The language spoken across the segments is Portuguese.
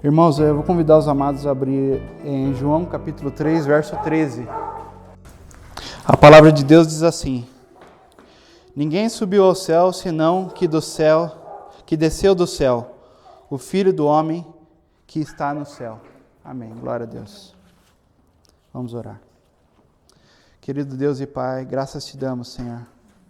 Irmãos, eu vou convidar os amados a abrir em João capítulo 3, verso 13. A palavra de Deus diz assim: Ninguém subiu ao céu, senão que desceu do céu, o Filho do homem que está no céu. Amém. Glória a Deus. Vamos orar. Querido Deus e Pai, graças te damos, Senhor,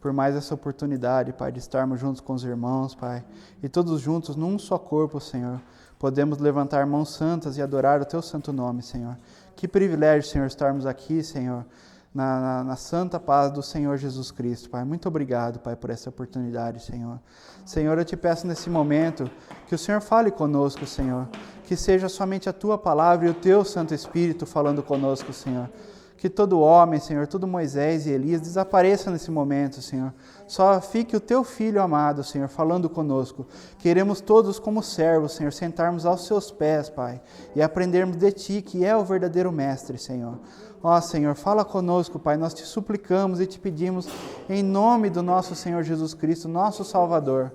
por mais essa oportunidade, Pai, de estarmos juntos com os irmãos, Pai, e todos juntos num só corpo, Senhor, podemos levantar mãos santas e adorar o Teu santo nome, Senhor. Que privilégio, Senhor, estarmos aqui, Senhor, na santa paz do Senhor Jesus Cristo, Pai. Muito obrigado, Pai, por essa oportunidade, Senhor. Senhor, eu te peço nesse momento que o Senhor fale conosco, Senhor, que seja somente a Tua palavra e o Teu Santo Espírito falando conosco, Senhor. Que todo homem, Senhor, todo Moisés e Elias desapareça nesse momento, Senhor. Só fique o Teu Filho amado, Senhor, falando conosco. Queremos todos como servos, Senhor, sentarmos aos Seus pés, Pai, e aprendermos de Ti, que é o verdadeiro Mestre, Senhor. Ó, Senhor, fala conosco, Pai, nós te suplicamos e te pedimos em nome do nosso Senhor Jesus Cristo, nosso Salvador,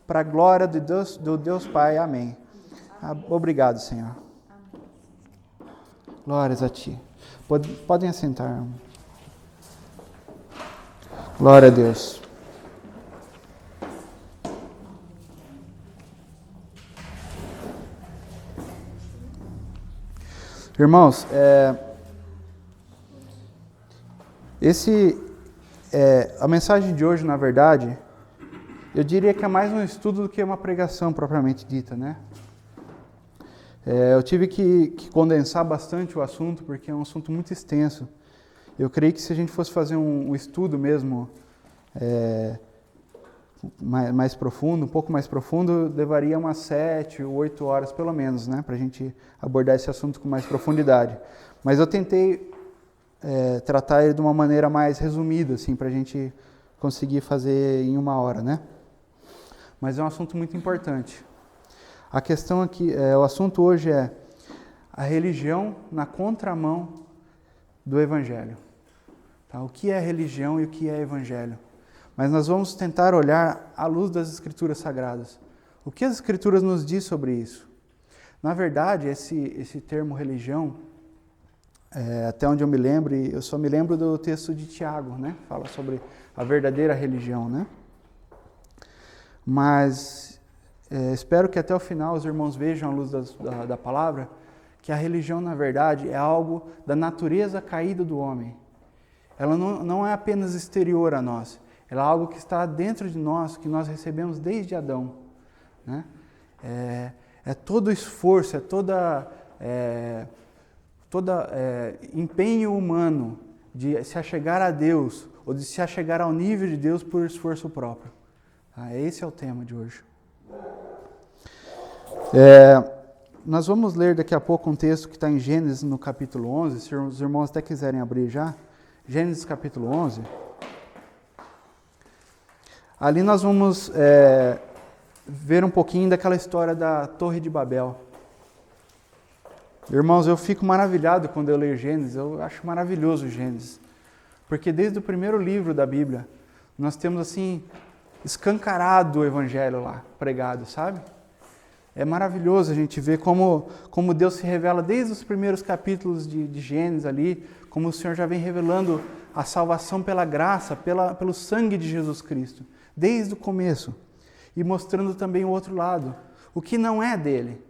para a glória do Deus Pai. Amém. Obrigado, Senhor. Glórias a Ti. Podem assentar. Glória a Deus. Irmãos, a mensagem de hoje, na verdade, eu diria que é mais um estudo do que uma pregação propriamente dita, né? Eu tive que condensar bastante o assunto, porque é um assunto muito extenso. Eu creio que se a gente fosse fazer um estudo mesmo mais profundo, um pouco mais profundo, levaria umas 7 ou 8 horas pelo menos, né, para a gente abordar esse assunto com mais profundidade. Mas eu tentei tratar ele de uma maneira mais resumida, assim, para a gente conseguir fazer em 1 hora, né? Mas é um assunto muito importante. A questão aqui, o assunto hoje é a religião na contramão do Evangelho. Tá? O que é religião e o que é Evangelho? Mas nós vamos tentar olhar à luz das Escrituras Sagradas. O que as Escrituras nos diz sobre isso? Na verdade, esse termo religião, até onde eu me lembro, e eu só me lembro do texto de Tiago, né? Fala sobre a verdadeira religião, né? Mas espero que até o final os irmãos vejam à luz da palavra que a religião, na verdade, é algo da natureza caída do homem. Ela não é apenas exterior a nós, ela é algo que está dentro de nós, que nós recebemos desde Adão, né? É todo esforço, todo empenho humano de se achegar a Deus, ou de se achegar ao nível de Deus por esforço próprio. Tá? Esse é o tema de hoje. Nós vamos ler daqui a pouco um texto que está em Gênesis no capítulo 11, se os irmãos até quiserem abrir já, Gênesis capítulo 11. Ali nós vamos ver um pouquinho daquela história da Torre de Babel. Irmãos, eu fico maravilhado quando eu leio Gênesis, eu acho maravilhoso Gênesis, porque desde o primeiro livro da Bíblia, nós temos assim, escancarado o Evangelho lá, pregado, sabe? É maravilhoso a gente ver como Deus se revela desde os primeiros capítulos de Gênesis ali, como o Senhor já vem revelando a salvação pela graça, pelo sangue de Jesus Cristo, desde o começo, e mostrando também o outro lado, o que não é dele,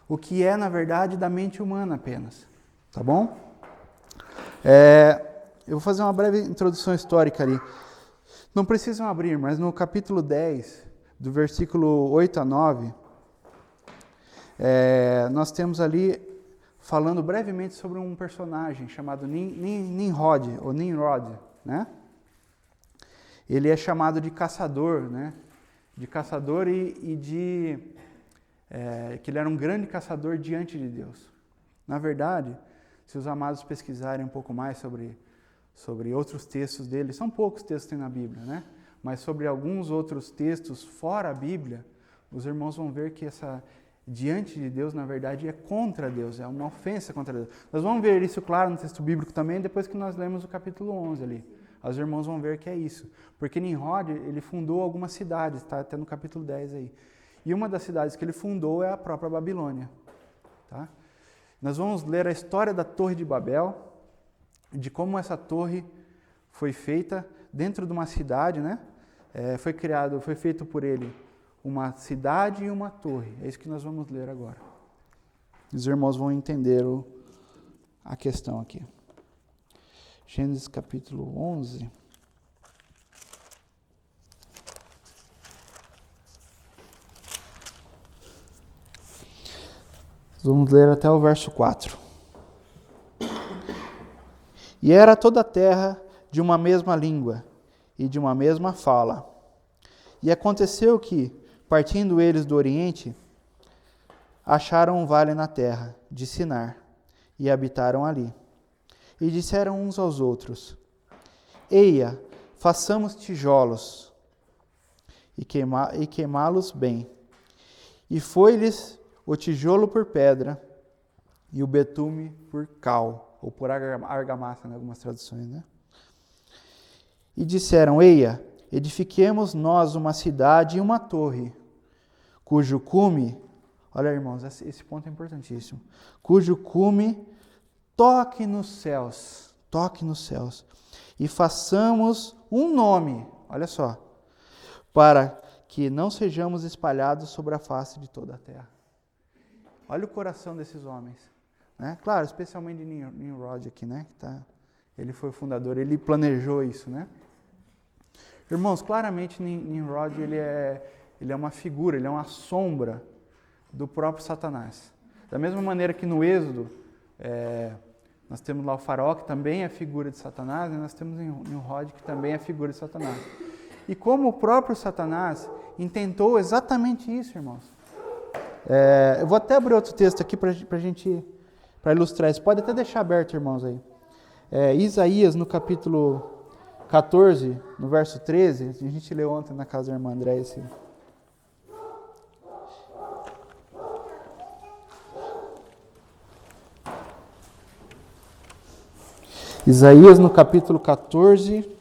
o que é, na verdade, da mente humana apenas, tá bom? Eu vou fazer uma breve introdução histórica ali. Não precisam abrir, mas no capítulo 10, do versículo 8 a 9, nós temos ali falando brevemente sobre um personagem chamado Nimrod, ou Nimrod, né? Ele é chamado de caçador, né? De caçador que ele era um grande caçador diante de Deus. Na verdade, se os amados pesquisarem um pouco mais sobre outros textos dele, são poucos textos que tem na Bíblia, né? Mas sobre alguns outros textos fora a Bíblia, os irmãos vão ver que diante de Deus, na verdade, é contra Deus, é uma ofensa contra Deus. Nós vamos ver isso, claro, no texto bíblico também, depois que nós lemos o capítulo 11 ali. Os irmãos vão ver que é isso. Porque Nimrod, ele fundou algumas cidades, está até no capítulo 10 aí. E uma das cidades que ele fundou é a própria Babilônia. Tá? Nós vamos ler a história da Torre de Babel, de como essa torre foi feita dentro de uma cidade, né? Foi feito por ele uma cidade e uma torre. É isso que nós vamos ler agora. Os irmãos vão entender a questão aqui. Gênesis capítulo 11. Vamos ler até o verso 4. E era toda a terra de uma mesma língua e de uma mesma fala. E aconteceu que, partindo eles do Oriente, acharam um vale na terra de Sinar e habitaram ali. E disseram uns aos outros: Eia, façamos tijolos e queimá-los bem. E foi-lhes o tijolo por pedra e o betume por cal, ou por argamassa, em algumas traduções, né? E disseram: Eia, edifiquemos nós uma cidade e uma torre, cujo cume, olha irmãos, esse ponto é importantíssimo, cujo cume toque nos céus, e façamos um nome, olha só, para que não sejamos espalhados sobre a face de toda a terra. Olha o coração desses homens, né? Claro, especialmente Nimrod aqui, né? Ele foi o fundador, ele planejou isso, né? Irmãos, claramente Nimrod ele é uma figura, ele é uma sombra do próprio Satanás. Da mesma maneira que no Êxodo, nós temos lá o faraó, que também é figura de Satanás, e nós temos Nimrod, que também é figura de Satanás. E como o próprio Satanás intentou exatamente isso, irmãos. Eu vou até abrir outro texto aqui para ilustrar isso. Pode até deixar aberto, irmãos, aí. Isaías, no capítulo 14, no verso 13, a gente leu ontem na casa da irmã André esse. Isaías, no capítulo 14,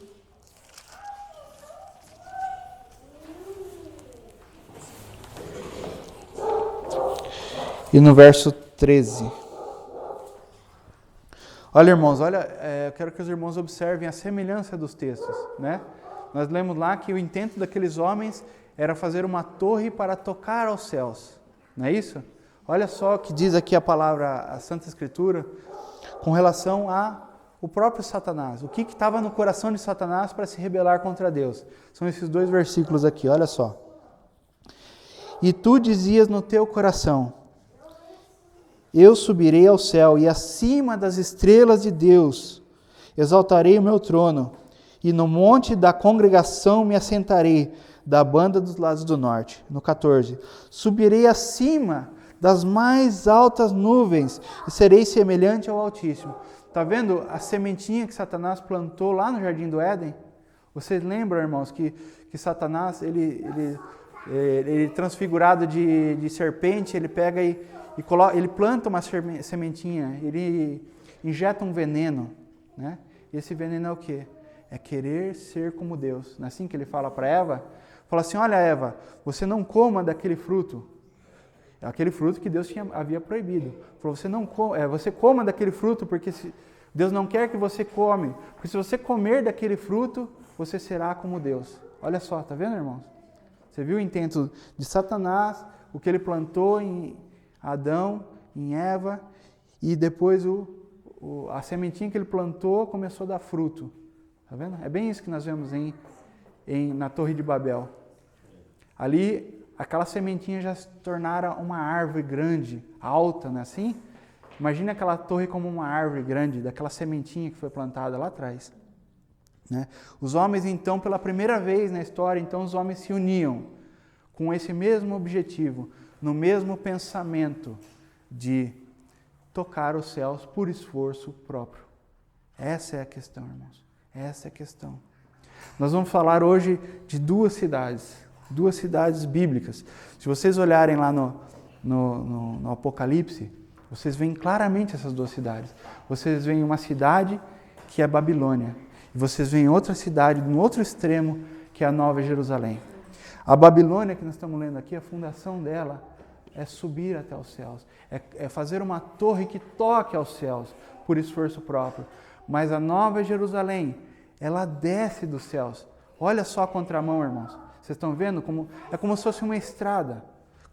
e no verso 13. Olha, irmãos, eu quero que os irmãos observem a semelhança dos textos, né? Nós lemos lá que o intento daqueles homens era fazer uma torre para tocar aos céus, não é isso? Olha só o que diz aqui a palavra, a Santa Escritura, com relação ao próprio Satanás. O que estava no coração de Satanás para se rebelar contra Deus? São esses dois versículos aqui, olha só. E tu dizias no teu coração: eu subirei ao céu, e acima das estrelas de Deus exaltarei o meu trono, e no monte da congregação me assentarei, da banda dos lados do norte. No 14, subirei acima das mais altas nuvens, e serei semelhante ao Altíssimo. Está vendo a sementinha que Satanás plantou lá no Jardim do Éden? Vocês lembram, irmãos, que Satanás, ele transfigurado de serpente, ele pega ele planta uma sementinha, ele injeta um veneno, né? E esse veneno é o quê? É querer ser como Deus. Não é assim que ele fala para Eva? Fala assim: olha, Eva, você não coma daquele fruto. É aquele fruto que Deus havia proibido. Falou: você coma daquele fruto porque Deus não quer que você come. Porque se você comer daquele fruto, você será como Deus. Olha só, tá vendo, irmãos? Você viu o intento de Satanás, o que ele plantou em Adão, em Eva, e depois a sementinha que ele plantou começou a dar fruto. Tá vendo? É bem isso que nós vemos na Torre de Babel. Ali, aquela sementinha já se tornara uma árvore grande, alta, não é assim? Imagina aquela torre como uma árvore grande, daquela sementinha que foi plantada lá atrás. Né? Os homens, então, pela primeira vez na história, então os homens se uniam com esse mesmo objetivo, no mesmo pensamento de tocar os céus por esforço próprio. Essa é a questão, irmãos. Essa é a questão. Nós vamos falar hoje de duas cidades bíblicas. Se vocês olharem lá no Apocalipse, vocês veem claramente essas duas cidades. Vocês veem uma cidade que é Babilônia, e vocês veem outra cidade, no outro extremo, que é a Nova Jerusalém. A Babilônia, que nós estamos lendo aqui, a fundação dela é subir até os céus, é fazer uma torre que toque aos céus por esforço próprio. Mas a Nova Jerusalém, ela desce dos céus. Olha só a contramão, irmãos. Vocês estão vendo? É como se fosse uma estrada,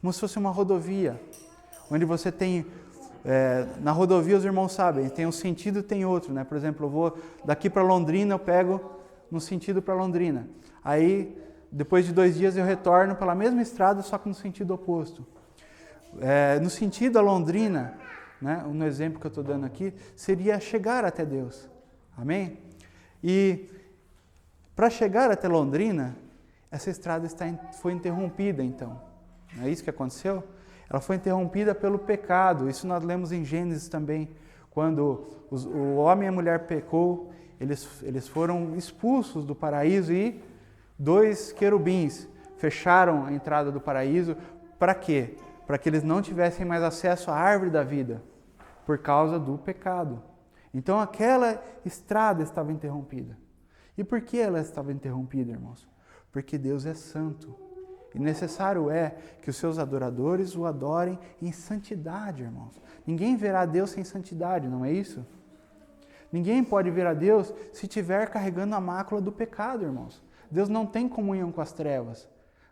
como se fosse uma rodovia, onde você tem... na rodovia, os irmãos sabem, tem um sentido e tem outro, né? Por exemplo, eu vou daqui para Londrina, eu pego no sentido para Londrina. Aí, depois de 2 dias, eu retorno pela mesma estrada, só que no sentido oposto. No sentido a Londrina, né? No exemplo que eu estou dando aqui, seria chegar até Deus. Amém? E para chegar até Londrina, essa estrada foi interrompida, então. Não é isso que aconteceu? Ela foi interrompida pelo pecado. Isso nós lemos em Gênesis também. Quando o homem e a mulher pecou, eles foram expulsos do paraíso e 2 querubins fecharam a entrada do paraíso. Para quê? Para que eles não tivessem mais acesso à árvore da vida, por causa do pecado. Então aquela estrada estava interrompida. E por que ela estava interrompida, irmãos? Porque Deus é santo. E necessário é que os seus adoradores o adorem em santidade, irmãos. Ninguém verá Deus sem santidade, não é isso? Ninguém pode ver a Deus se estiver carregando a mácula do pecado, irmãos. Deus não tem comunhão com as trevas.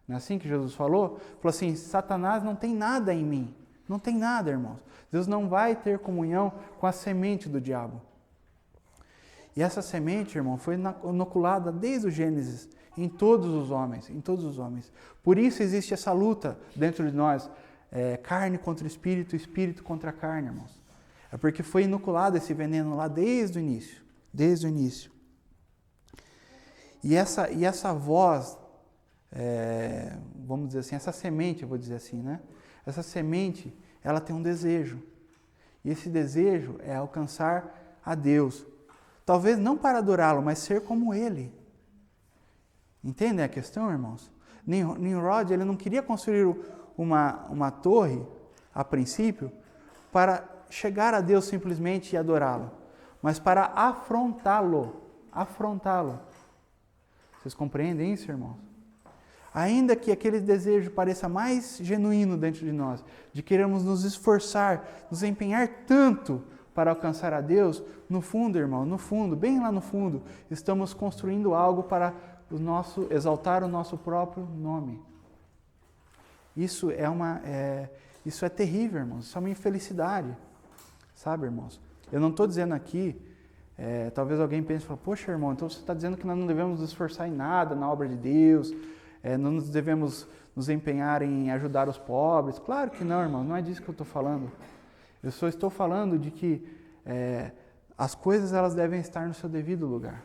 Não é assim que Jesus falou? Falou assim, Satanás não tem nada em mim. Não tem nada, irmãos. Deus não vai ter comunhão com a semente do diabo. E essa semente, irmão, foi inoculada desde o Gênesis em todos os homens, em todos os homens. Por isso existe essa luta dentro de nós, carne contra espírito, espírito contra carne, irmãos. É porque foi inoculado esse veneno lá desde o início. E essa voz, vamos dizer assim, essa semente, eu vou dizer assim, né? Essa semente, ela tem um desejo. E esse desejo é alcançar a Deus. Talvez não para adorá-lo, mas ser como Ele. Entendem a questão, irmãos? Nimrod, ele não queria construir uma torre, a princípio, para chegar a Deus simplesmente e adorá-lo, mas para afrontá-lo. Vocês compreendem isso, irmãos? Ainda que aquele desejo pareça mais genuíno dentro de nós, de queremos nos esforçar, nos empenhar tanto para alcançar a Deus, no fundo, irmão, bem lá no fundo, estamos construindo algo para exaltar o nosso próprio nome. Isso é terrível, irmãos. Isso é uma infelicidade. Sabe, irmãos? Eu não estou dizendo aqui, talvez alguém pense, poxa, irmão, então você está dizendo que nós não devemos nos esforçar em nada na obra de Deus, não nos devemos nos empenhar em ajudar os pobres. Claro que não, irmão, não é disso que eu estou falando. Eu só estou falando de que as coisas elas devem estar no seu devido lugar.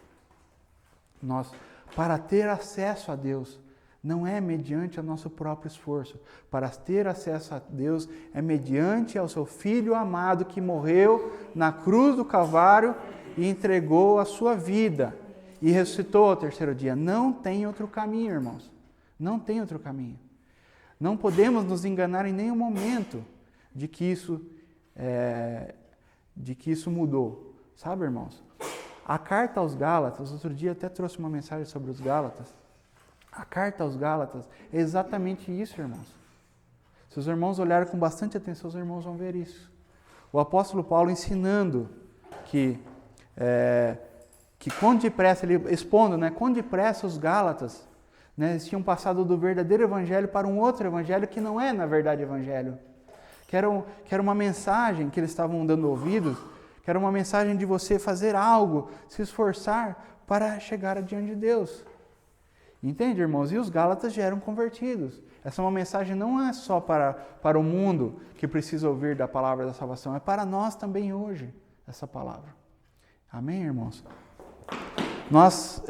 Para ter acesso a Deus, não é mediante o nosso próprio esforço. Para ter acesso a Deus é mediante ao seu Filho amado que morreu na cruz do Calvário e entregou a sua vida e ressuscitou ao 3º dia. Não tem outro caminho, irmãos. Não tem outro caminho. Não podemos nos enganar em nenhum momento de que isso mudou. Sabe, irmãos? A carta aos Gálatas, outro dia até trouxe uma mensagem sobre os Gálatas. A carta aos Gálatas é exatamente isso, irmãos. Se os irmãos olharem com bastante atenção, os irmãos vão ver isso. O apóstolo Paulo ensinando que quando depressa, ele expondo, quando depressa os Gálatas, eles tinham passado do verdadeiro evangelho para um outro evangelho que não é, na verdade, evangelho. Que era uma mensagem que eles estavam dando ouvidos, que era uma mensagem de você fazer algo, se esforçar para chegar adiante de Deus. Entende, irmãos? E os Gálatas já eram convertidos. Essa é uma mensagem não é só para o mundo que precisa ouvir da palavra da salvação, é para nós também hoje, essa palavra. Amém, irmãos? Nós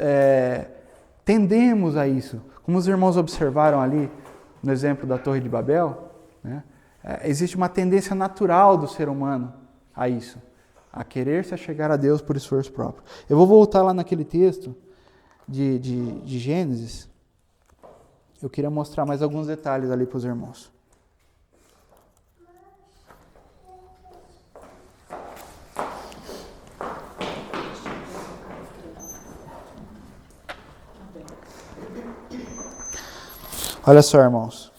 tendemos a isso. Como os irmãos observaram ali no exemplo da Torre de Babel, existe uma tendência natural do ser humano a isso, a querer se achegar a Deus por esforço próprio. Eu vou voltar lá naquele texto de Gênesis. Eu queria mostrar mais alguns detalhes ali para os irmãos. Olha só, irmãos.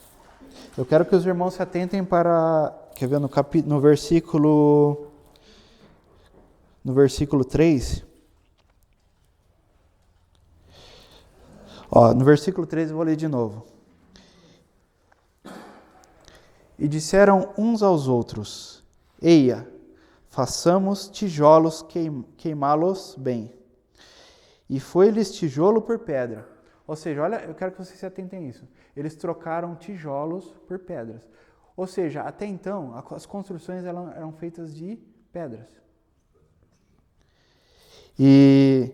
Eu quero que os irmãos se atentem para, quer ver, no versículo 3. No versículo 3 eu vou ler de novo. E disseram uns aos outros: Eia, façamos tijolos queimá-los bem. E foi-lhes tijolo por pedra. Ou seja, olha, eu quero que vocês se atentem a isso. Eles trocaram tijolos por pedras. Ou seja, até então, as construções eram feitas de pedras. E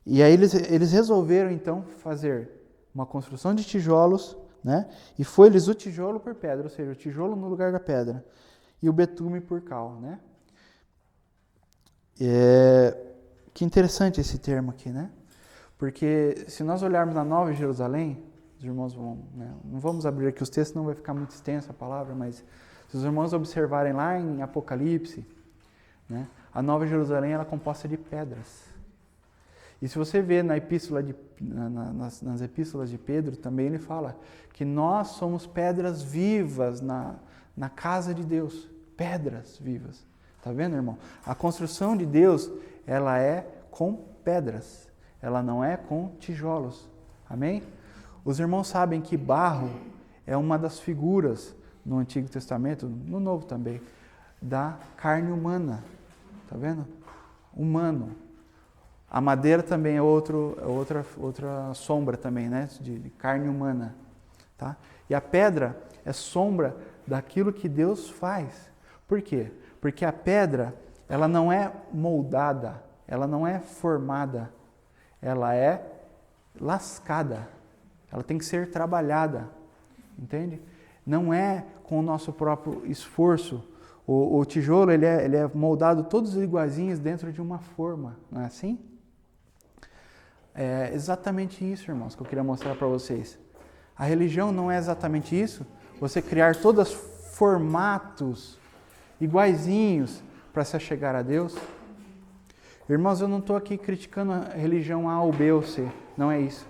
aí eles resolveram, então, fazer uma construção de tijolos, né? E foi-lhes o tijolo por pedra, ou seja, o tijolo no lugar da pedra. E o betume por cal, né? Que interessante esse termo aqui, né? Porque se nós olharmos na Nova Jerusalém, os irmãos vão, né? Não vamos abrir aqui os textos, não vai ficar muito extensa a palavra, mas se os irmãos observarem lá em Apocalipse, né? A Nova Jerusalém ela é composta de pedras. E se você vê nas epístolas de Pedro, também ele fala que nós somos pedras vivas na casa de Deus. Pedras vivas. Está vendo, irmão? A construção de Deus, ela é com pedras. Ela não é com tijolos. Amém? Os irmãos sabem que barro é uma das figuras no Antigo Testamento, no Novo também, da carne humana. Está vendo? Humano. A madeira também é outra sombra também, né? De carne humana. Tá? E a pedra é sombra daquilo que Deus faz. Por quê? Porque a pedra, ela não é moldada, ela não é formada, ela é lascada. Ela tem que ser trabalhada, entende? Não é com o nosso próprio esforço. O tijolo, ele é moldado todos iguaizinhos dentro de uma forma, não é assim? É exatamente isso, irmãos, que eu queria mostrar para vocês. A religião não é exatamente isso, você criar todos formatos iguaizinhos para se achegar a Deus. Irmãos, eu não estou aqui criticando a religião A ou B ou C, não é isso.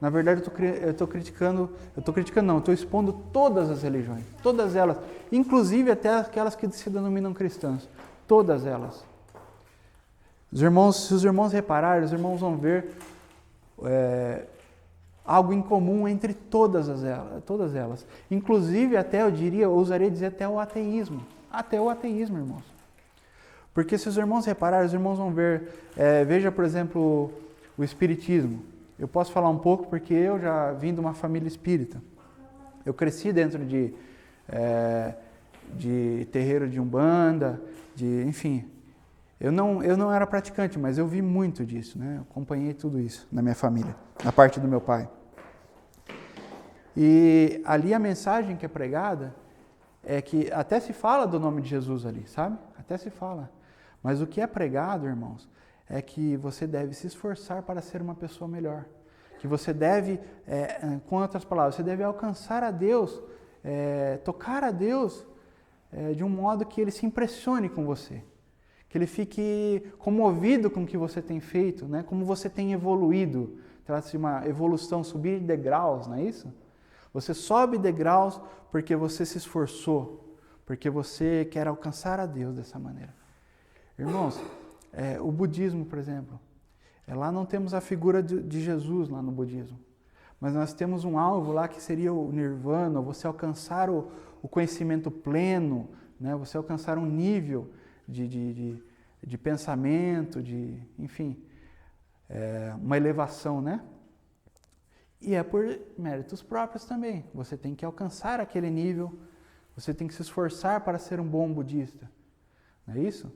Na verdade, eu estou expondo todas as religiões, todas elas, inclusive até aquelas que se denominam cristãs, todas elas. Se os irmãos repararem, os irmãos vão ver algo em comum entre todas elas. Inclusive, até eu ousaria dizer até o ateísmo. Até o ateísmo, irmãos. Porque se os irmãos repararem, os irmãos vão ver, veja, por exemplo, o espiritismo. Eu posso falar um pouco porque eu já vim de uma família espírita. Eu cresci dentro de terreiro de umbanda, enfim. Eu não era praticante, mas eu vi muito disso, né? Eu acompanhei tudo isso na minha família, na parte do meu pai. E ali a mensagem que é pregada é que até se fala do nome de Jesus ali, sabe? Até se fala. Mas o que é pregado, irmãos, é que você deve se esforçar para ser uma pessoa melhor. Que você deve, com outras palavras, você deve alcançar a Deus, tocar a Deus de um modo que Ele se impressione com você. Que Ele fique comovido com o que você tem feito, né? Como você tem evoluído. Trata-se de uma evolução, subir degraus, não é isso? Você sobe degraus porque você se esforçou, porque você quer alcançar a Deus dessa maneira. Irmãos, o budismo, por exemplo, lá não temos a figura de Jesus lá no budismo, mas nós temos um alvo lá que seria o nirvana, você alcançar o conhecimento pleno, né? Você alcançar um nível de pensamento, enfim, uma elevação, né? E é por méritos próprios também. Você tem que alcançar aquele nível, você tem que se esforçar para ser um bom budista. Não é isso?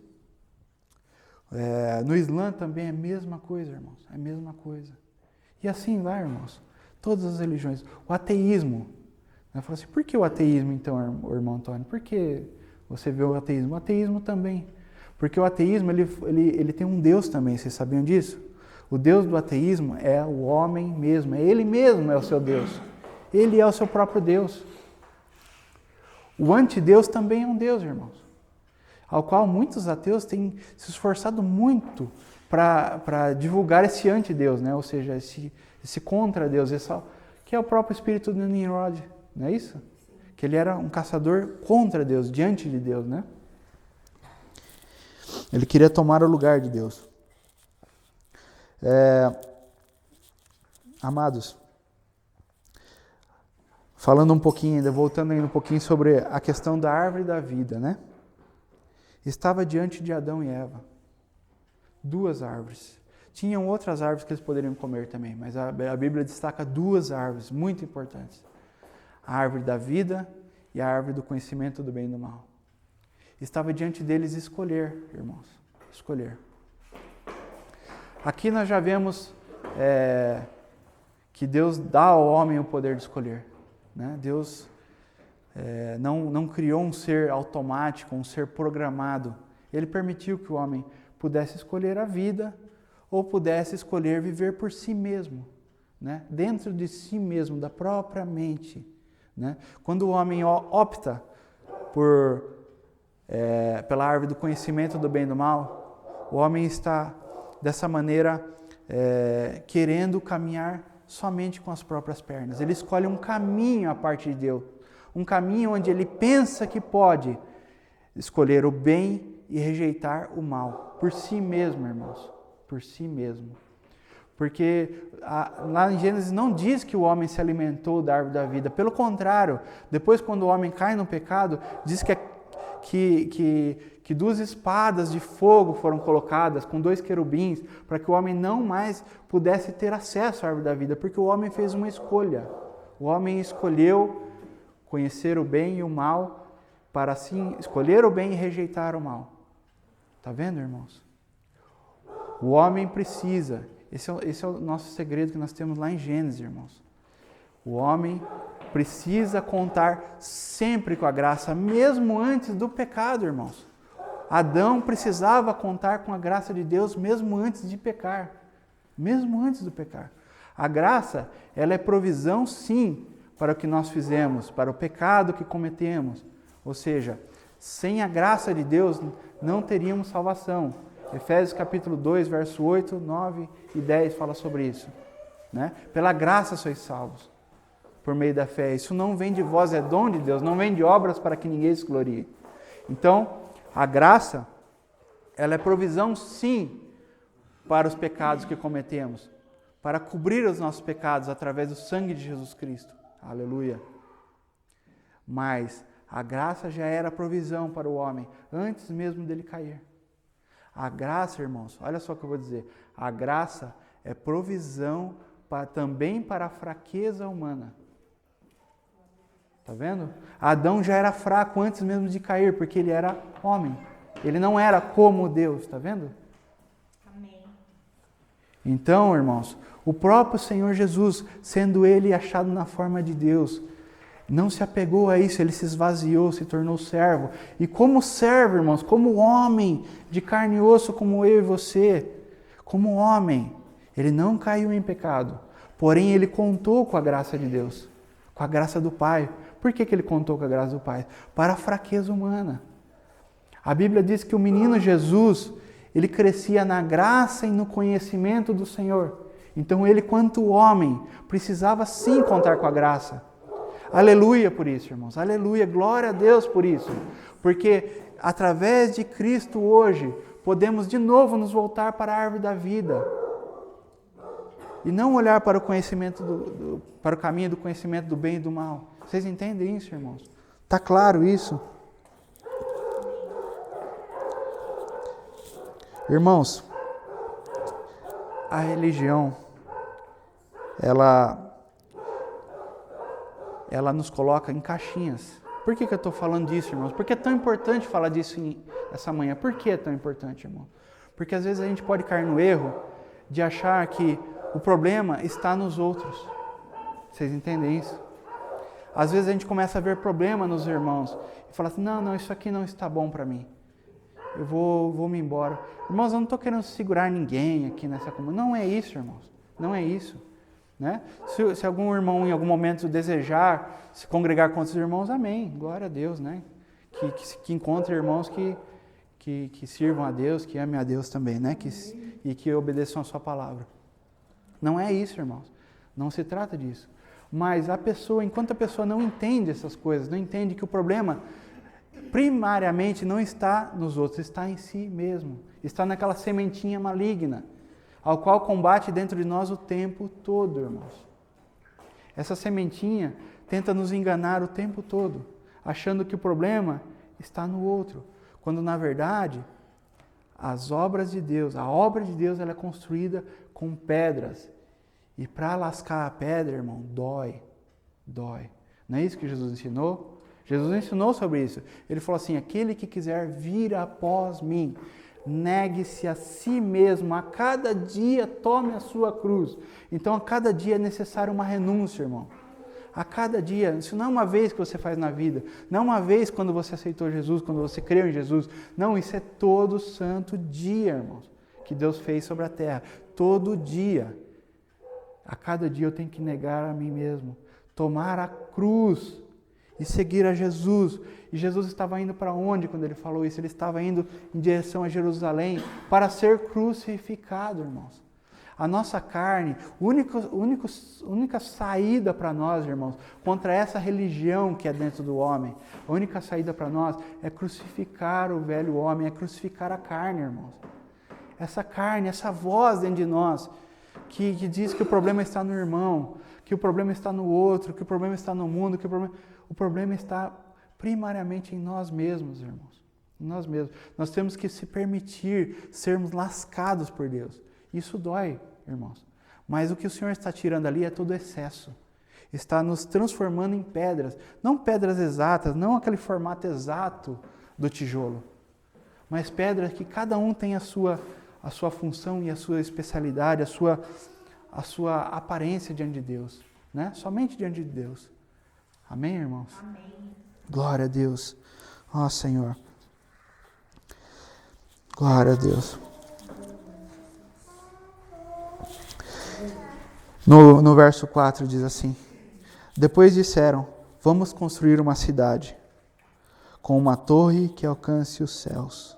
No Islã também é a mesma coisa, irmãos. É a mesma coisa. E assim vai, irmãos. Todas as religiões. O ateísmo. Eu falo assim, por que o ateísmo, então, irmão Antônio? Por que você vê o ateísmo? O ateísmo também. Porque o ateísmo, ele tem um Deus também. Vocês sabiam disso? O Deus do ateísmo é o homem mesmo. Ele mesmo é o seu Deus. Ele é o seu próprio Deus. O antideus também é um Deus, irmãos. Ao qual muitos ateus têm se esforçado muito para divulgar esse antideus, né? Ou seja, esse contra-deus, que é o próprio espírito do Nimrod, não é isso? que ele era um caçador contra Deus, diante de Deus, né? Ele queria tomar o lugar de Deus. Amados, falando um pouquinho ainda, voltando ainda um pouquinho sobre a questão da árvore da vida, né? Estava diante de Adão e Eva. 2 árvores. Tinham outras árvores que eles poderiam comer também, mas a Bíblia destaca 2 árvores muito importantes. A árvore da vida e a árvore do conhecimento do bem e do mal. Estava diante deles escolher, irmãos. Escolher. Aqui nós já vemos que Deus dá ao homem o poder de escolher. Né? Deus não criou um ser automático, um ser programado. Ele permitiu que o homem pudesse escolher a vida ou pudesse escolher viver por si mesmo, né? Dentro de si mesmo, da própria mente. Né? Quando o homem opta pela árvore do conhecimento do bem e do mal, o homem está, dessa maneira, querendo caminhar somente com as próprias pernas. Ele escolhe um caminho à parte de Deus, um caminho onde ele pensa que pode escolher o bem e rejeitar o mal, por si mesmo, irmãos, por si mesmo. Porque lá em Gênesis não diz que o homem se alimentou da árvore da vida, pelo contrário, depois quando o homem cai no pecado, diz que 2 espadas de fogo foram colocadas com 2 querubins, para que o homem não mais pudesse ter acesso à árvore da vida, porque o homem fez uma escolha. O homem escolheu conhecer o bem e o mal, para assim escolher o bem e rejeitar o mal. Está vendo, irmãos? O homem precisa, esse é o nosso segredo que nós temos lá em Gênesis, irmãos. O homem precisa contar sempre com a graça, mesmo antes do pecado, irmãos. Adão precisava contar com a graça de Deus mesmo antes de pecar. Mesmo antes do pecar. A graça, ela é provisão, sim, para o que nós fizemos, para o pecado que cometemos. Ou seja, sem a graça de Deus, não teríamos salvação. Efésios capítulo 2, verso 8, 9 e 10 fala sobre isso. Né? Pela graça sois salvos, por meio da fé. Isso não vem de vós, é dom de Deus, não vem de obras para que ninguém se glorie. Então, a graça, ela é provisão, sim, para os pecados que cometemos, para cobrir os nossos pecados através do sangue de Jesus Cristo. Aleluia. Mas a graça já era provisão para o homem, antes mesmo dele cair. A graça, irmãos, olha só o que eu vou dizer. A graça é provisão também para a fraqueza humana. Está vendo? Adão já era fraco antes mesmo de cair, porque ele era homem. Ele não era como Deus, está vendo? Amém. Então, irmãos, o próprio Senhor Jesus, sendo ele achado na forma de Deus, não se apegou a isso, ele se esvaziou, se tornou servo. E como servo, irmãos, como homem de carne e osso, como eu e você, como homem, ele não caiu em pecado. Porém, ele contou com a graça de Deus, com a graça do Pai. Por que ele contou com a graça do Pai? Para a fraqueza humana. A Bíblia diz que o menino Jesus, ele crescia na graça e no conhecimento do Senhor. Então ele, quanto homem, precisava sim contar com a graça. Aleluia por isso, irmãos. Aleluia, glória a Deus por isso. Porque através de Cristo hoje, podemos de novo nos voltar para a árvore da vida. E não olhar para o conhecimento para o caminho do conhecimento do bem e do mal. Vocês entendem isso, irmãos? Está claro isso? Irmãos, a religião, ela nos coloca em caixinhas. Por que eu estou falando disso, irmãos? Porque é tão importante falar disso essa manhã. Por que é tão importante, irmão? Porque às vezes a gente pode cair no erro de achar que o problema está nos outros. Vocês entendem isso? Às vezes a gente começa a ver problema nos irmãos e fala assim, não, isso aqui não está bom para mim. Eu vou me embora. Irmãos, eu não estou querendo segurar ninguém aqui nessa comunidade. Não é isso, irmãos. Não é isso. Né? Se algum irmão em algum momento desejar se congregar com outros irmãos, amém. Glória a Deus, né? Que encontre irmãos que sirvam a Deus, que amem a Deus também, né? E que obedeçam a sua palavra. Não é isso, irmãos. Não se trata disso. Mas enquanto a pessoa não entende essas coisas, não entende que o problema primariamente não está nos outros, está em si mesmo. Está naquela sementinha maligna, ao qual combate dentro de nós o tempo todo, irmãos. Essa sementinha tenta nos enganar o tempo todo, achando que o problema está no outro, quando na verdade as obras de Deus, a obra de Deus, ela é construída com pedras. E para lascar a pedra, irmão, dói. Não é isso que Jesus ensinou? Jesus ensinou sobre isso. Ele falou assim, aquele que quiser vir após mim, negue-se a si mesmo, a cada dia tome a sua cruz. Então a cada dia é necessário uma renúncia, irmão. A cada dia, isso não é uma vez que você faz na vida, não é uma vez quando você aceitou Jesus, quando você creu em Jesus. Não, isso é todo santo dia, irmãos, que Deus fez sobre a terra. Todo dia. A cada dia eu tenho que negar a mim mesmo, tomar a cruz e seguir a Jesus. E Jesus estava indo para onde quando ele falou isso? Ele estava indo em direção a Jerusalém para ser crucificado, irmãos. A nossa carne, única saída para nós, irmãos, contra essa religião que é dentro do homem, a única saída para nós é crucificar o velho homem, é crucificar a carne, irmãos. Essa carne, essa voz dentro de nós, que diz que o problema está no irmão, que o problema está no outro, que o problema está no mundo, que o problema está primariamente em nós mesmos, irmãos. Em nós mesmos. Nós temos que se permitir sermos lascados por Deus. Isso dói, irmãos. Mas o que o Senhor está tirando ali é todo excesso. Está nos transformando em pedras. Não pedras exatas, não aquele formato exato do tijolo. Mas pedras que cada um tem a sua função e a sua especialidade, a sua aparência diante de Deus. Né? Somente diante de Deus. Amém, irmãos? Amém. Glória a Deus. Ó Senhor. Glória a Deus. No verso 4 diz assim: depois disseram, vamos construir uma cidade com uma torre que alcance os céus.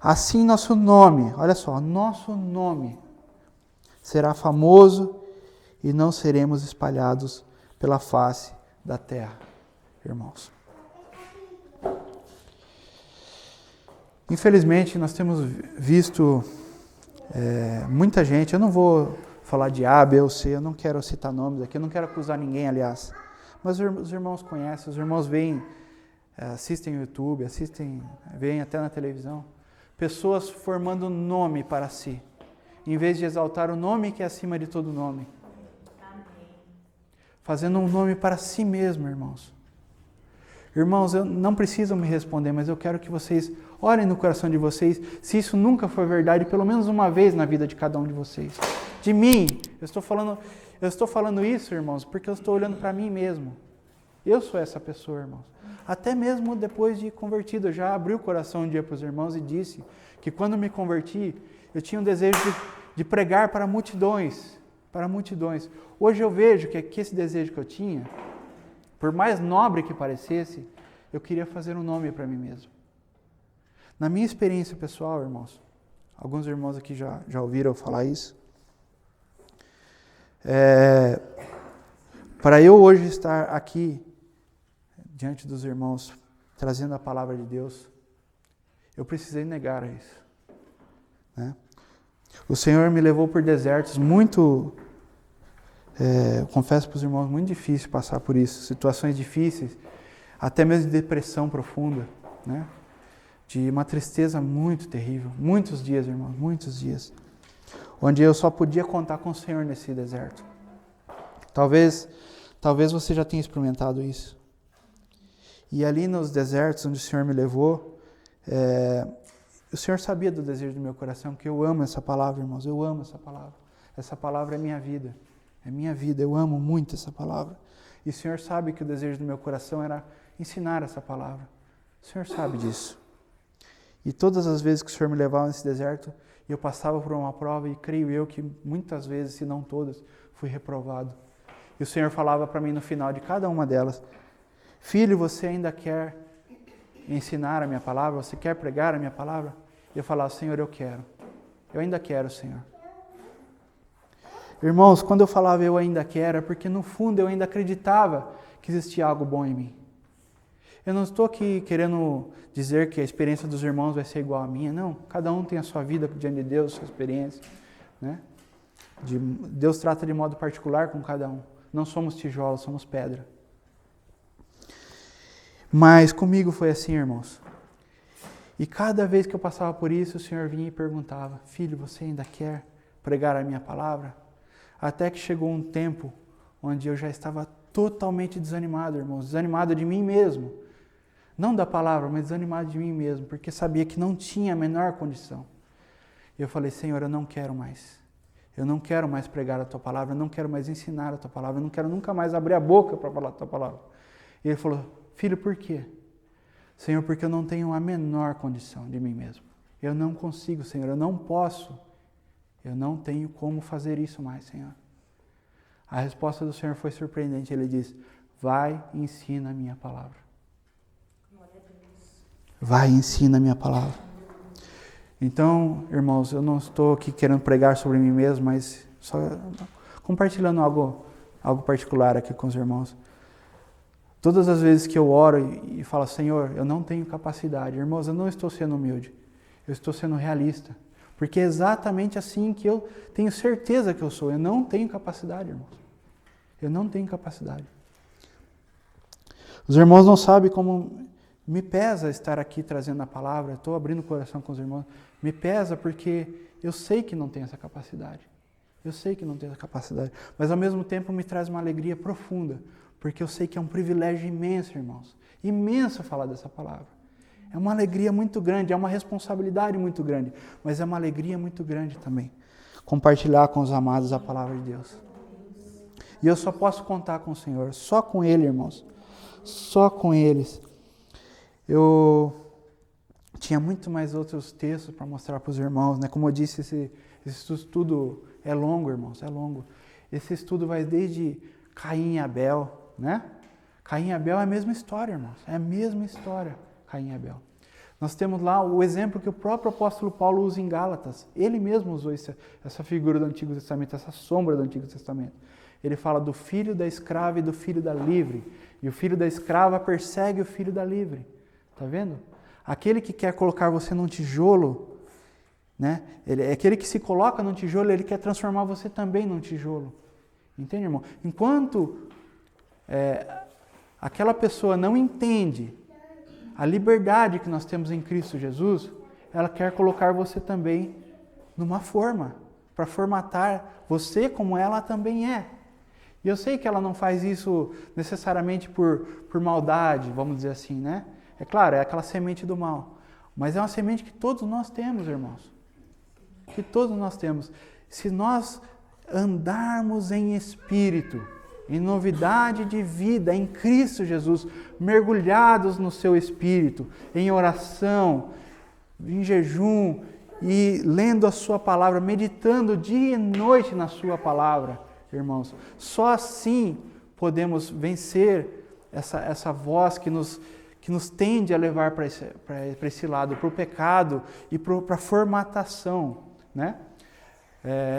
Assim nosso nome, olha só, nosso nome será famoso e não seremos espalhados pela face da terra, irmãos. Infelizmente nós temos visto muita gente, eu não vou falar de A, B ou C, eu não quero citar nomes aqui, eu não quero acusar ninguém, aliás. Mas os irmãos conhecem, os irmãos veem, assistem no YouTube, veem até na televisão. Pessoas formando nome para si, em vez de exaltar o nome que é acima de todo nome. Fazendo um nome para si mesmo, irmãos. Irmãos, não precisam me responder, mas eu quero que vocês olhem no coração de vocês, se isso nunca foi verdade, pelo menos uma vez na vida de cada um de vocês. De mim, eu estou falando isso, irmãos, porque eu estou olhando para mim mesmo. Eu sou essa pessoa, irmãos. Até mesmo depois de convertido, eu já abri o coração um dia para os irmãos e disse que quando me converti, eu tinha um desejo de pregar para multidões. Hoje eu vejo que esse desejo que eu tinha, por mais nobre que parecesse, eu queria fazer um nome para mim mesmo. Na minha experiência pessoal, irmãos, alguns irmãos aqui já ouviram eu falar isso. Para eu hoje estar aqui, diante dos irmãos, trazendo a palavra de Deus, eu precisei negar isso. Né? O Senhor me levou por desertos muito, confesso para os irmãos, muito difícil passar por isso, situações difíceis, até mesmo de depressão profunda, né? De uma tristeza muito terrível, muitos dias, irmãos, muitos dias, onde eu só podia contar com o Senhor nesse deserto. Talvez você já tenha experimentado isso. E ali nos desertos onde o Senhor me levou, o Senhor sabia do desejo do meu coração, que eu amo essa palavra, irmãos, eu amo essa palavra. Essa palavra é minha vida, eu amo muito essa palavra. E o Senhor sabe que o desejo do meu coração era ensinar essa palavra. O Senhor sabe disso. E todas as vezes que o Senhor me levava nesse deserto, eu passava por uma prova e creio eu que muitas vezes, se não todas, fui reprovado. E o Senhor falava para mim no final de cada uma delas: filho, você ainda quer ensinar a minha palavra? Você quer pregar a minha palavra? E eu falava: Senhor, eu quero. Eu ainda quero, Senhor. Irmãos, quando eu falava eu ainda quero, é porque no fundo eu ainda acreditava que existia algo bom em mim. Eu não estou aqui querendo dizer que a experiência dos irmãos vai ser igual à minha, não. Cada um tem a sua vida diante de Deus, a sua experiência, né? Deus trata de modo particular com cada um. Não somos tijolos, somos pedra. Mas comigo foi assim, irmãos. E cada vez que eu passava por isso, o Senhor vinha e perguntava: filho, você ainda quer pregar a minha palavra? Até que chegou um tempo onde eu já estava totalmente desanimado, irmãos. Desanimado de mim mesmo. Não da palavra, mas desanimado de mim mesmo. Porque sabia que não tinha a menor condição. E eu falei: Senhor, eu não quero mais. Eu não quero mais pregar a Tua palavra. Eu não quero mais ensinar a Tua palavra. Eu não quero nunca mais abrir a boca para falar a Tua palavra. E Ele falou: filho, por quê? Senhor, porque eu não tenho a menor condição de mim mesmo. Eu não consigo, Senhor, eu não posso. Eu não tenho como fazer isso mais, Senhor. A resposta do Senhor foi surpreendente. Ele diz: vai e ensina a minha palavra. Vai e ensina a minha palavra. Então, irmãos, eu não estou aqui querendo pregar sobre mim mesmo, mas só compartilhando algo particular aqui com os irmãos. Todas as vezes que eu oro e falo: Senhor, eu não tenho capacidade. Irmãos, eu não estou sendo humilde. Eu estou sendo realista. Porque é exatamente assim que eu tenho certeza que eu sou. Eu não tenho capacidade, irmãos. Eu não tenho capacidade. Os irmãos não sabem como me pesa estar aqui trazendo a palavra. Estou abrindo o coração com os irmãos. Me pesa porque eu sei que não tenho essa capacidade. Eu sei que não tenho essa capacidade. Mas ao mesmo tempo me traz uma alegria profunda. Porque eu sei que é um privilégio imenso, irmãos. Imenso falar dessa palavra. É uma alegria muito grande, é uma responsabilidade muito grande. Mas é uma alegria muito grande também. Compartilhar com os amados a palavra de Deus. E eu só posso contar com o Senhor. Só com Ele, irmãos. Só com eles. Eu tinha muito mais outros textos para mostrar para os irmãos, né? Como eu disse, esse estudo é longo, irmãos. É longo. Esse estudo vai desde Caim e Abel, né? Caim e Abel é a mesma história, irmãos. É a mesma história, Caim e Abel. Nós temos lá o exemplo que o próprio apóstolo Paulo usa em Gálatas. Ele mesmo usou essa figura do Antigo Testamento, essa sombra do Antigo Testamento. Ele fala do filho da escrava e do filho da livre. E o filho da escrava persegue o filho da livre. Está vendo? Aquele que quer colocar você num tijolo, né? Aquele que se coloca num tijolo, ele quer transformar você também num tijolo. Entende, irmão? Enquanto aquela pessoa não entende a liberdade que nós temos em Cristo Jesus, ela quer colocar você também numa forma, para formatar você como ela também é. E eu sei que ela não faz isso necessariamente por maldade, vamos dizer assim, né? É claro, é aquela semente do mal. Mas é uma semente que todos nós temos, irmãos. Que todos nós temos. Se nós andarmos em espírito, em novidade de vida, em Cristo Jesus, mergulhados no seu espírito, em oração, em jejum, e lendo a sua palavra, meditando dia e noite na sua palavra, irmãos. Só assim podemos vencer essa voz que nos tende a levar para esse lado, para o pecado e para a formatação, né?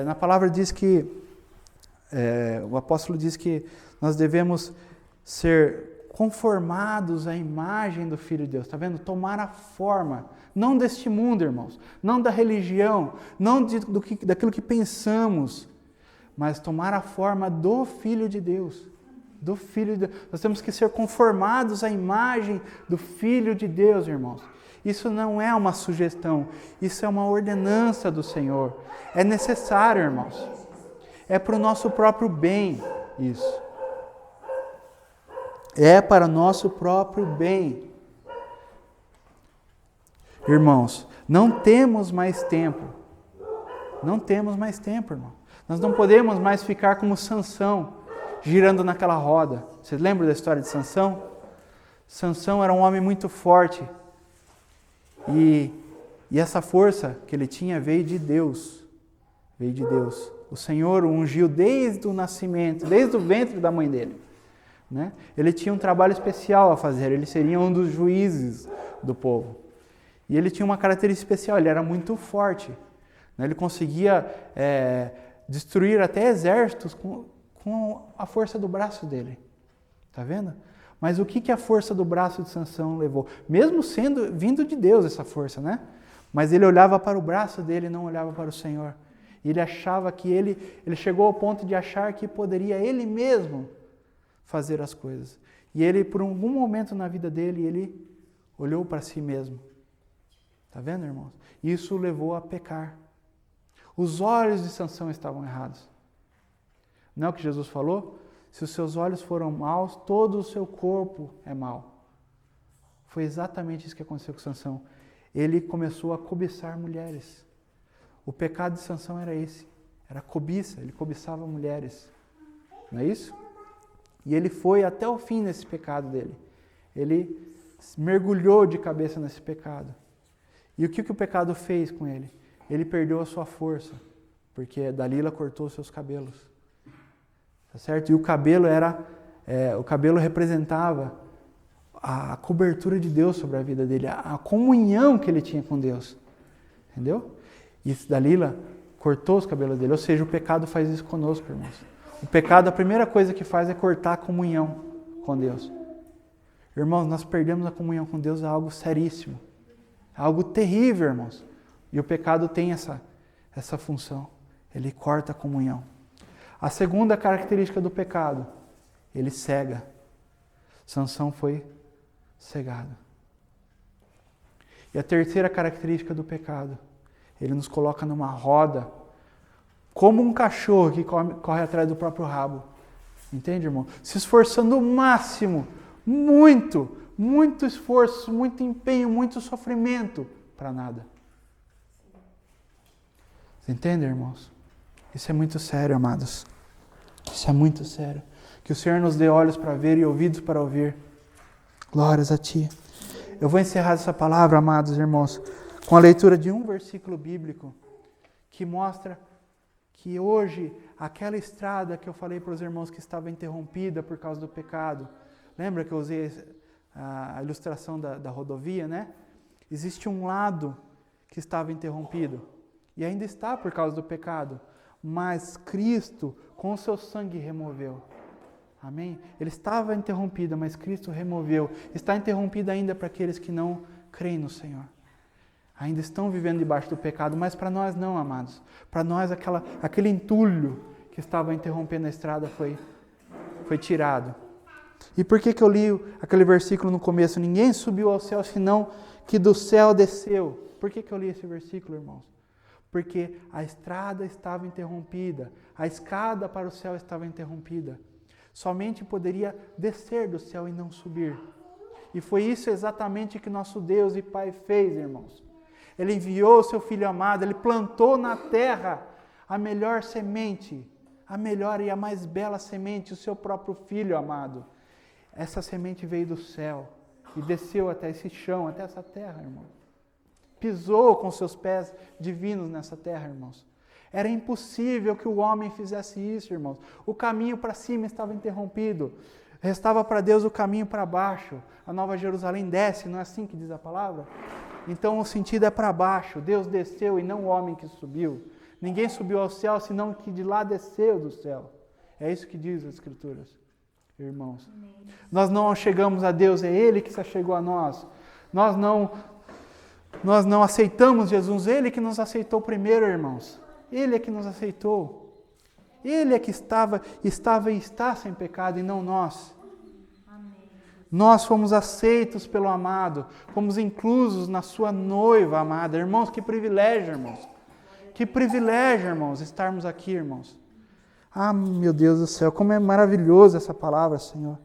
Na palavra diz que, o apóstolo diz que nós devemos ser conformados à imagem do Filho de Deus, está vendo? Tomar a forma, não deste mundo, irmãos, não da religião, não daquilo que pensamos, mas tomar a forma do Filho de Deus. Do Filho de Deus. Nós temos que ser conformados à imagem do Filho de Deus, irmãos. Isso não é uma sugestão, isso é uma ordenança do Senhor. É necessário, irmãos. É para o nosso próprio bem, isso. É para o nosso próprio bem. Irmãos, não temos mais tempo. Não temos mais tempo, irmão. Nós não podemos mais ficar como Sansão, girando naquela roda. Vocês lembram da história de Sansão? Sansão era um homem muito forte. E essa força que ele tinha veio de Deus. Veio de Deus. O Senhor o ungiu desde o nascimento, desde o ventre da mãe dele. Né? Ele tinha um trabalho especial a fazer. Ele seria um dos juízes do povo. E ele tinha uma característica especial. Ele era muito forte. Né? Ele conseguia destruir até exércitos com a força do braço dele. Está vendo? Mas o que a força do braço de Sansão levou? Mesmo vindo de Deus essa força, né? Mas ele olhava para o braço dele e não olhava para o Senhor. Ele achava que ele chegou ao ponto de achar que poderia ele mesmo fazer as coisas. E ele, por algum momento na vida dele, ele olhou para si mesmo. Está vendo, irmãos? Isso o levou a pecar. Os olhos de Sansão estavam errados. Não é o que Jesus falou? Se os seus olhos foram maus, todo o seu corpo é mau. Foi exatamente isso que aconteceu com Sansão. Ele começou a cobiçar mulheres. O pecado de Sansão era esse. Era cobiça. Ele cobiçava mulheres. Não é isso? E ele foi até o fim nesse pecado dele. Ele mergulhou de cabeça nesse pecado. E o que o pecado fez com ele? Ele perdeu a sua força. Porque Dalila cortou seus cabelos. Tá certo? E o cabelo representava a cobertura de Deus sobre a vida dele, a comunhão que ele tinha com Deus. Entendeu? E Dalila cortou os cabelos dele. Ou seja, o pecado faz isso conosco, irmãos. O pecado, a primeira coisa que faz é cortar a comunhão com Deus. Irmãos, nós perdemos a comunhão com Deus, é algo seríssimo. É algo terrível, irmãos. E o pecado tem essa função. Ele corta a comunhão. A segunda característica do pecado, ele cega. Sansão foi cegado. E a terceira característica do pecado, ele nos coloca numa roda, como um cachorro que corre atrás do próprio rabo. Entende, irmão? Se esforçando o máximo, muito esforço, muito empenho, muito sofrimento, para nada. Você entende, irmãos? Isso é muito sério, amados. Isso é muito sério. Que o Senhor nos dê olhos para ver e ouvidos para ouvir. Glórias a Ti. Eu vou encerrar essa palavra, amados irmãos, com a leitura de um versículo bíblico que mostra que hoje, aquela estrada que eu falei para os irmãos que estava interrompida por causa do pecado, lembra que eu usei a ilustração da rodovia, né? Existe um lado que estava interrompido, e ainda está por causa do pecado, mas Cristo, com o seu sangue, removeu. Amém? Ele estava interrompida, mas Cristo removeu. Está interrompida ainda para aqueles que não creem no Senhor. Ainda estão vivendo debaixo do pecado, mas para nós não, amados. Para nós aquele entulho que estava interrompendo a estrada foi tirado. E por que eu li aquele versículo no começo? Ninguém subiu ao céu, senão que do céu desceu. Por que eu li esse versículo, irmãos? Porque a estrada estava interrompida, a escada para o céu estava interrompida. Somente poderia descer do céu e não subir. E foi isso exatamente que nosso Deus e Pai fez, irmãos. Ele enviou o seu Filho amado, Ele plantou na terra a melhor semente, a melhor e a mais bela semente, o seu próprio Filho amado. Essa semente veio do céu e desceu até esse chão, até essa terra, irmão. Pisou com seus pés divinos nessa terra, irmãos. Era impossível que o homem fizesse isso, irmãos. O caminho para cima estava interrompido. Restava para Deus o caminho para baixo. A Nova Jerusalém desce, não é assim que diz a palavra? Então o sentido é para baixo. Deus desceu e não o homem que subiu. Ninguém subiu ao céu, senão que de lá desceu do céu. É isso que diz as Escrituras, irmãos. Nós não chegamos a Deus, é Ele que se achegou a nós. Nós não aceitamos Jesus, Ele que nos aceitou primeiro, irmãos. Ele é que nos aceitou. Ele é que estava e está sem pecado e não nós. Amém. Nós fomos aceitos pelo amado, fomos inclusos na sua noiva amada. Irmãos, que privilégio, irmãos. Que privilégio, irmãos, estarmos aqui, irmãos. Ah, meu Deus do céu, como é maravilhosa essa palavra, Senhor.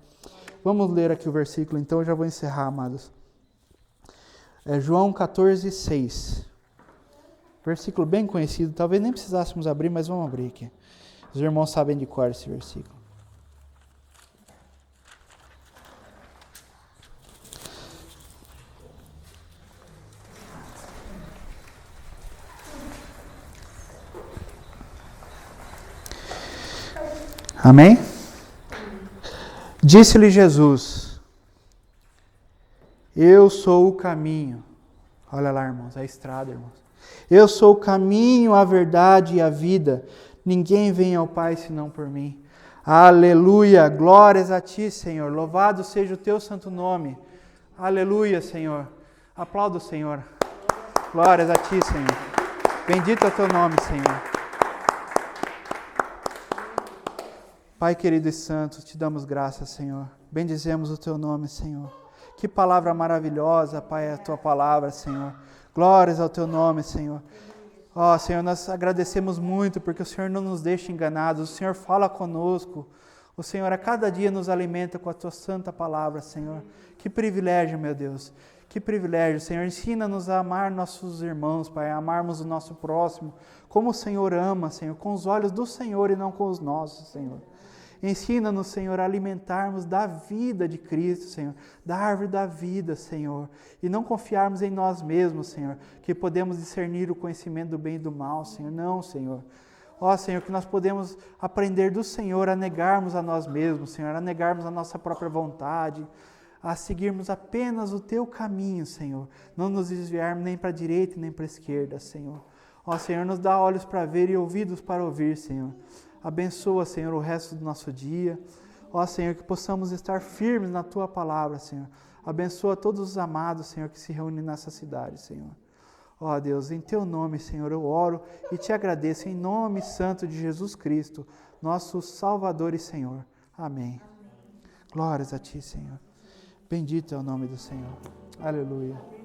Vamos ler aqui o versículo, então eu já vou encerrar, amados. É João 14, 6. Versículo bem conhecido, talvez nem precisássemos abrir, mas vamos abrir aqui. Os irmãos sabem de cor esse versículo. Amém? Disse-lhe Jesus: eu sou o caminho. Olha lá, irmãos, a estrada, irmãos. Eu sou o caminho, a verdade e a vida. Ninguém vem ao Pai senão por mim. Aleluia, glórias a Ti, Senhor. Louvado seja o Teu santo nome. Aleluia, Senhor. Aplauda o Senhor. Glórias a Ti, Senhor. Bendito é o Teu nome, Senhor. Pai querido e santo, Te damos graças, Senhor. Bendizemos o Teu nome, Senhor. Que palavra maravilhosa, Pai, é a Tua palavra, Senhor. Glórias ao Teu nome, Senhor. Ó, Senhor, nós agradecemos muito porque o Senhor não nos deixa enganados, o Senhor fala conosco, o Senhor a cada dia nos alimenta com a Tua santa palavra, Senhor. Que privilégio, meu Deus, que privilégio, Senhor. Ensina-nos a amar nossos irmãos, Pai, a amarmos o nosso próximo, como o Senhor ama, Senhor, com os olhos do Senhor e não com os nossos, Senhor. Ensina-nos, Senhor, a alimentarmos da vida de Cristo, Senhor, da árvore da vida, Senhor, e não confiarmos em nós mesmos, Senhor, que podemos discernir o conhecimento do bem e do mal, Senhor. Não, Senhor. Ó, Senhor, que nós podemos aprender do Senhor a negarmos a nós mesmos, Senhor, a negarmos a nossa própria vontade, a seguirmos apenas o Teu caminho, Senhor, não nos desviarmos nem para a direita nem para a esquerda, Senhor. Ó, Senhor, nos dá olhos para ver e ouvidos para ouvir, Senhor. Abençoa, Senhor, o resto do nosso dia. Ó, Senhor, que possamos estar firmes na Tua palavra, Senhor. Abençoa todos os amados, Senhor, que se reúnem nessa cidade, Senhor. Ó, Deus, em Teu nome, Senhor, eu oro e Te agradeço em nome santo de Jesus Cristo, nosso Salvador e Senhor. Amém. Glórias a Ti, Senhor. Bendito é o nome do Senhor. Aleluia.